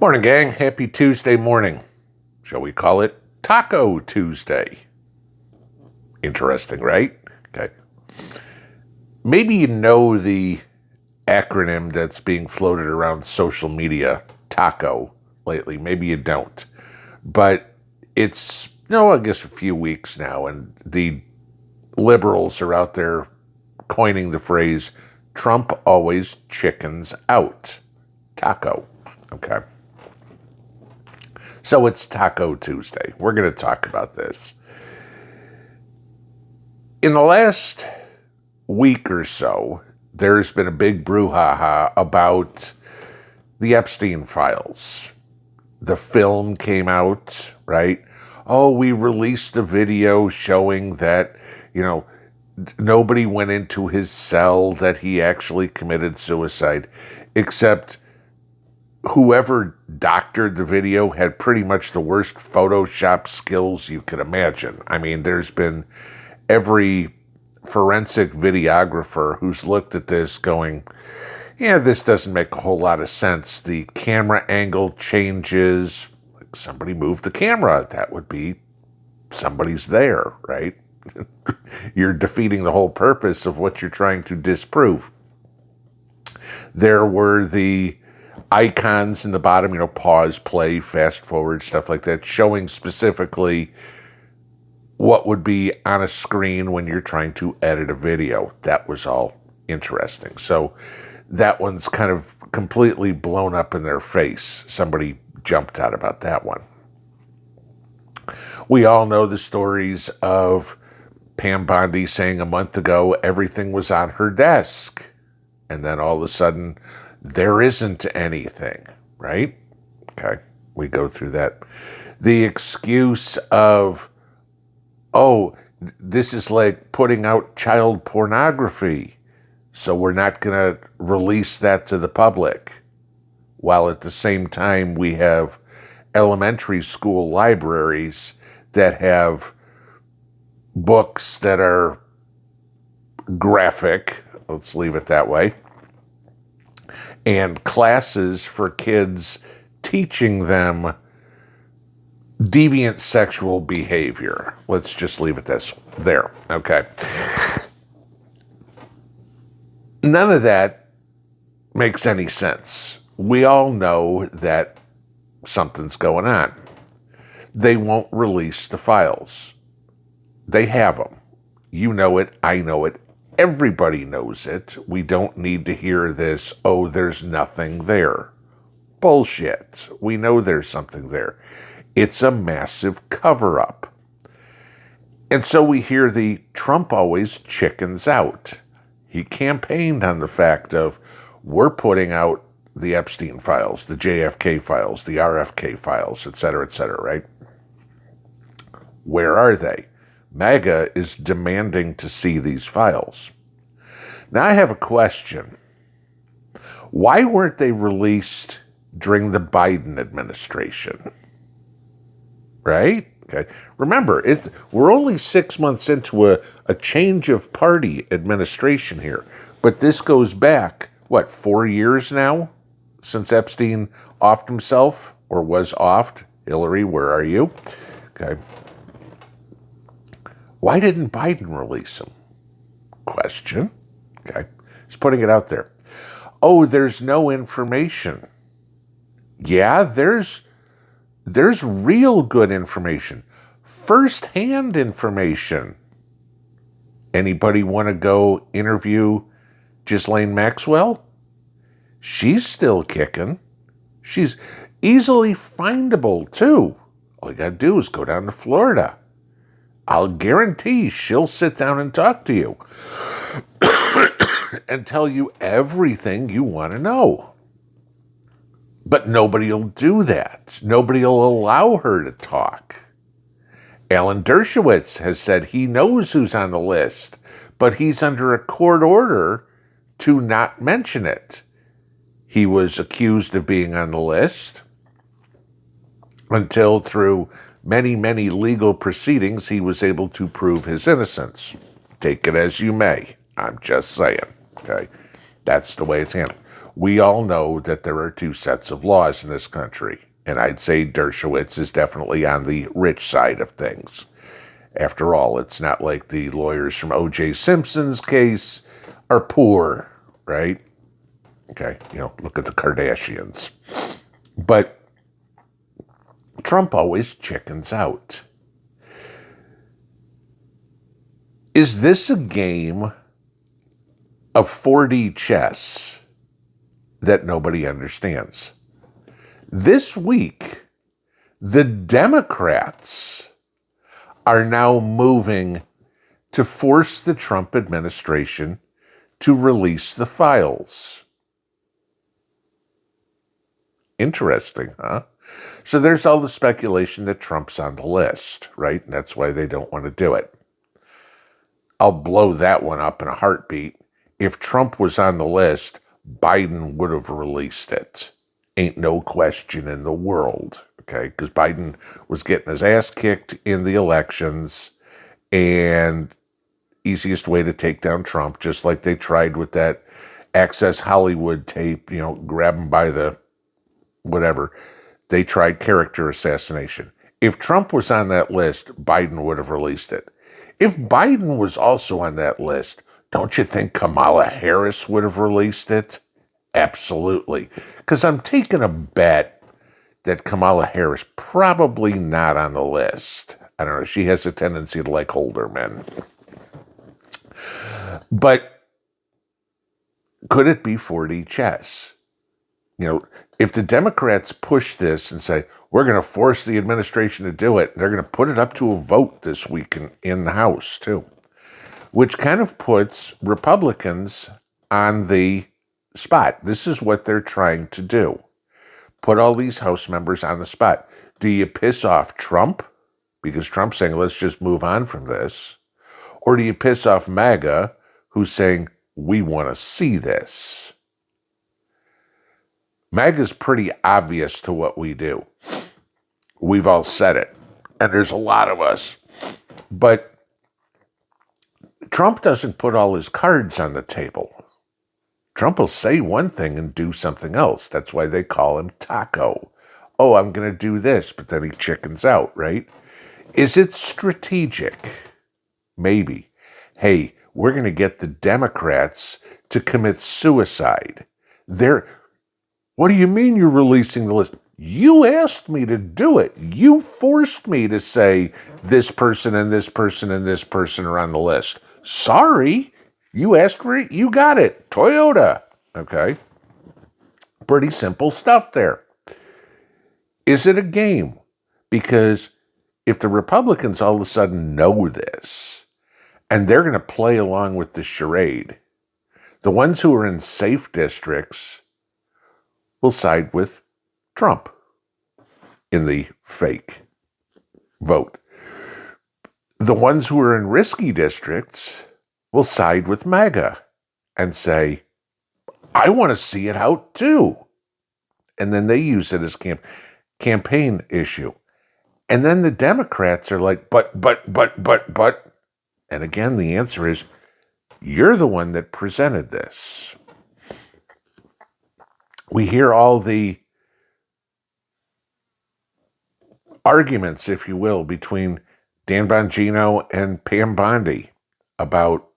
Morning, gang. Happy Tuesday morning. Shall we call it Taco Tuesday? Interesting, right? Okay. Maybe you know the acronym that's being floated around social media, TACO, lately. Maybe you don't. But it's, I guess a few weeks now, and the liberals are out there coining the phrase, Trump always chickens out. Taco. Okay. So it's Taco Tuesday. We're going to talk about this. In the last week or so, there's been a big brouhaha about the Epstein files. The film came out, right? Oh, we released a video showing that, nobody went into his cell, that he actually committed suicide, except whoever doctored the video had pretty much the worst Photoshop skills you could imagine. I mean, there's been every forensic videographer who's looked at this going, yeah, this doesn't make a whole lot of sense. The camera angle changes. Like somebody moved the camera. That would be somebody's there, right? You're defeating the whole purpose of what you're trying to disprove. There were the icons in the bottom, pause, play, fast forward, stuff like that, showing specifically what would be on a screen when you're trying to edit a video. That was all interesting. So that one's kind of completely blown up in their face. Somebody jumped out about that one. We all know the stories of Pam Bondi saying a month ago everything was on her desk. And then all of a sudden, there isn't anything, right? Okay, we go through that. The excuse of, oh, this is like putting out child pornography, so we're not going to release that to the public. While at the same time, we have elementary school libraries that have books that are graphic, let's leave it that way, and classes for kids teaching them deviant sexual behavior. Let's just leave it there. Okay. None of that makes any sense. We all know that something's going on. They won't release the files. They have them. You know it. I know it. Everybody knows it. We don't need to hear this, oh, there's nothing there. Bullshit. We know there's something there. It's a massive cover-up. And so we hear the Trump always chickens out. He campaigned on the fact of, we're putting out the Epstein files, the JFK files, the RFK files, et cetera, right? Where are they? MAGA is demanding to see these files. Now I have a question. Why weren't they released during the Biden administration? Right? Okay. Remember, we're only 6 months into a change of party administration here. But this goes back, 4 years now? Since Epstein offed himself, or was offed. Hillary, where are you? Okay. Why didn't Biden release them? Question. Okay. He's putting it out there. Oh, there's no information. Yeah, there's real good information. First-hand information. Anybody want to go interview Ghislaine Maxwell? She's still kicking. She's easily findable, too. All you got to do is go down to Florida. I'll guarantee she'll sit down and talk to you and tell you everything you want to know. But nobody will do that. Nobody will allow her to talk. Alan Dershowitz has said he knows who's on the list, but he's under a court order to not mention it. He was accused of being on the list until through many, many legal proceedings, he was able to prove his innocence. Take it as you may. I'm just saying, okay? That's the way it's handled. We all know that there are two sets of laws in this country, and I'd say Dershowitz is definitely on the rich side of things. After all, it's not like the lawyers from O.J. Simpson's case are poor, right? Okay, look at the Kardashians. But Trump always chickens out. Is this a game of 4D chess that nobody understands? This week, the Democrats are now moving to force the Trump administration to release the files. Interesting, huh? So there's all the speculation that Trump's on the list, right? And that's why they don't want to do it. I'll blow that one up in a heartbeat. If Trump was on the list, Biden would have released it. Ain't no question in the world, okay? Because Biden was getting his ass kicked in the elections, and easiest way to take down Trump, just like they tried with that Access Hollywood tape, grab him by the whatever. They tried character assassination. If Trump was on that list, Biden would have released it. If Biden was also on that list, don't you think Kamala Harris would have released it? Absolutely. Because I'm taking a bet that Kamala Harris probably not on the list. I don't know. She has a tendency to like older men. But could it be 4D chess? If the Democrats push this and say, we're going to force the administration to do it, they're going to put it up to a vote this week in the House, too, which kind of puts Republicans on the spot. This is what they're trying to do. Put all these House members on the spot. Do you piss off Trump? Because Trump's saying, let's just move on from this. Or do you piss off MAGA, who's saying, we want to see this? MAGA's pretty obvious to what we do. We've all said it. And there's a lot of us. But Trump doesn't put all his cards on the table. Trump will say one thing and do something else. That's why they call him Taco. Oh, I'm going to do this, but then he chickens out, right? Is it strategic? Maybe. Hey, we're going to get the Democrats to commit suicide. What do you mean you're releasing the list? You asked me to do it. You forced me to say this person and this person and this person are on the list. Sorry. You asked for it. You got it. Toyota. Okay. Pretty simple stuff there. Is it a game? Because if the Republicans all of a sudden know this and they're going to play along with the charade, the ones who are in safe districts will side with Trump in the fake vote. The ones who are in risky districts will side with MAGA and say, I want to see it out too. And then they use it as campaign issue. And then the Democrats are like, but. And again, the answer is, you're the one that presented this. We hear all the arguments, if you will, between Dan Bongino and Pam Bondi about,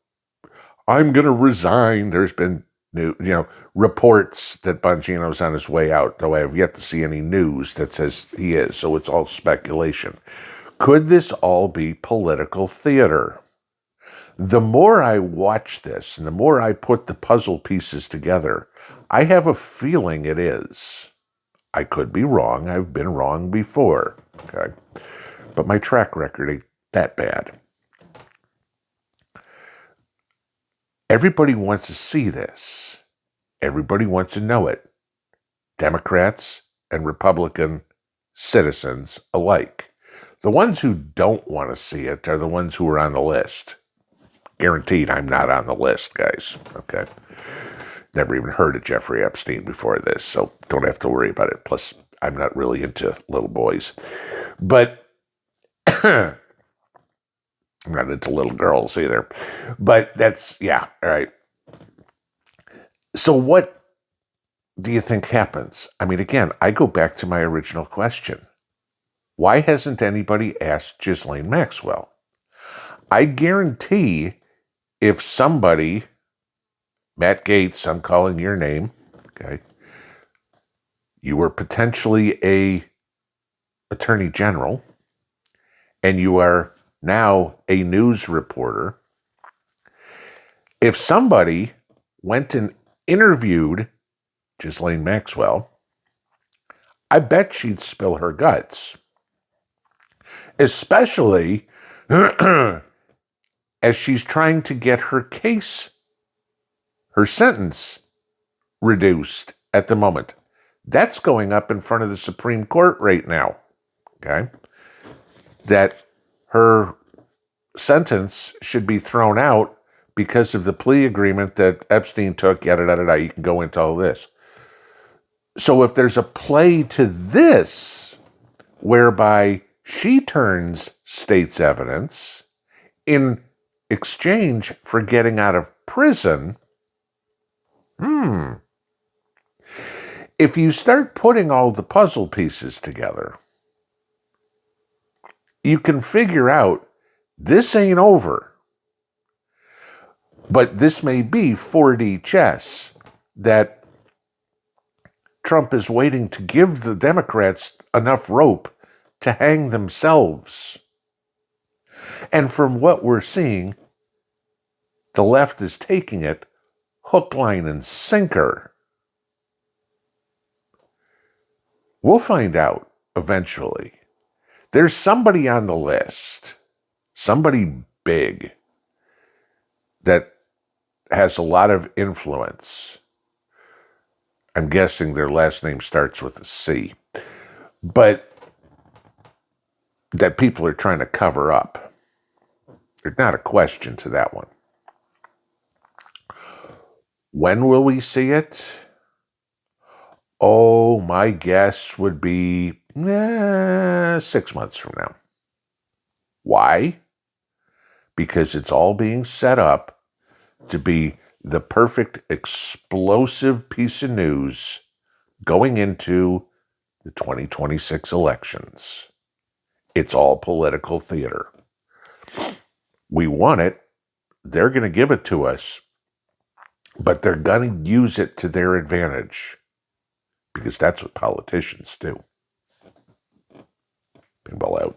I'm going to resign. There's been reports that Bongino's on his way out, though I have yet to see any news that says he is, so it's all speculation. Could this all be political theater? The more I watch this and the more I put the puzzle pieces together, I have a feeling it is. I could be wrong. I've been wrong before. Okay. But my track record ain't that bad. Everybody wants to see this. Everybody wants to know it. Democrats and Republican citizens alike. The ones who don't want to see it are the ones who are on the list. Guaranteed I'm not on the list, guys. Okay. Never even heard of Jeffrey Epstein before this, so don't have to worry about it. Plus, I'm not really into little boys. But I'm not into little girls either. But that's, yeah, all right. So what do you think happens? I mean, again, I go back to my original question. Why hasn't anybody asked Ghislaine Maxwell? I guarantee if somebody, Matt Gaetz, I'm calling your name, okay, you were potentially a attorney general, and you are now a news reporter. If somebody went and interviewed Ghislaine Maxwell, I bet she'd spill her guts. Especially as she's trying to get her case, her sentence, reduced at the moment. That's going up in front of the Supreme Court right now, okay? That her sentence should be thrown out because of the plea agreement that Epstein took, yada, yada, yada. You can go into all this. So if there's a play to this, whereby she turns state's evidence in exchange for getting out of prison, if you start putting all the puzzle pieces together, you can figure out this ain't over. But this may be 4D chess that Trump is waiting to give the Democrats enough rope to hang themselves. And from what we're seeing, the left is taking it hook, line, and sinker. We'll find out eventually. There's somebody on the list, somebody big, that has a lot of influence. I'm guessing their last name starts with a C. But that people are trying to cover up. There's not a question to that one. When will we see it? Oh, my guess would be 6 months from now. Why? Because it's all being set up to be the perfect explosive piece of news going into the 2026 elections. It's all political theater. We want it. They're going to give it to us, but they're going to use it to their advantage because that's what politicians do. Pinball out.